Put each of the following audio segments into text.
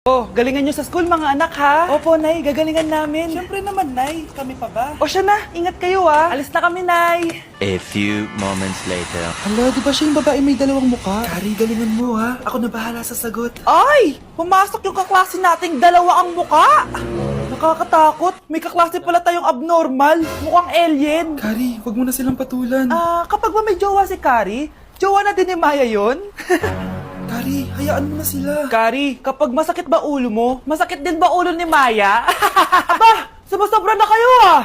Oh, galingan nyo sa school mga anak ha? Opo, Nay, gagalingan namin. Siyempre naman, Nay. Kami pa ba? O siya na, ingat kayo ha. Alis na kami, Nay. A few moments later. Hala, di ba siya yung babae may dalawang mukha? Kari, galingan mo ha. Ako na bahala sa sagot. Ay! Pumasok yung kaklase nating dalawa ang muka! Nakakatakot. May kaklase pala tayong abnormal. Mukhang alien. Kari, wag mo na silang patulan. Kapag ba may jowa si Kari, jowa na din ni Maya yun? Kari, hayaan mo na sila. Kari, kapag masakit ba ulo mo, masakit din ba ulo ni Maya? Aba, sumasobra na kayo ah!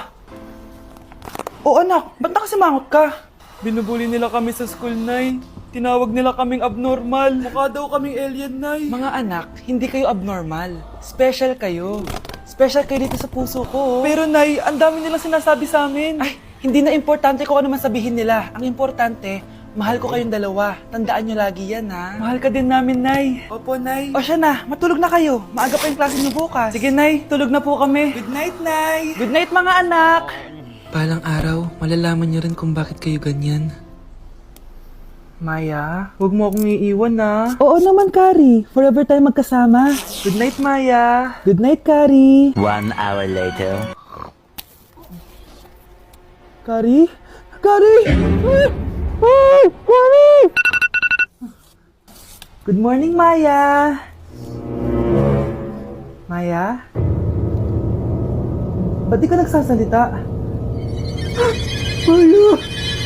O anak, ba't nakasimangot ka? Binubuli nila kami sa school, Nay. Tinawag nila kaming abnormal. Mukha daw kaming alien, Nay. Mga anak, hindi kayo abnormal. Special kayo. Special kayo dito sa puso ko. Pero Nay, ang dami nilang sinasabi sa amin. Ay, hindi na importante kung ano man sabihin nila. Ang importante, mahal ko kayong dalawa. Tandaan nyo lagi yan, ha? Mahal ka din namin, Nay. Opo, Nay. O siya na, matulog na kayo. Maaga pa yung klase niyo bukas. Sige, Nay, tulog na po kami. Good night, Nay. Good night, mga anak. Palang araw, malalaman niyo rin kung bakit kayo ganyan. Maya, huwag mo akong iiwan, na. Oo naman, Kari. Forever tayo magkasama. Good night, Maya. Good night, Kari. 1 hour later. Kari? Kari! Ay, Kari! Good morning, Maya. Maya? Ba't di ka nagsasalita? Maya!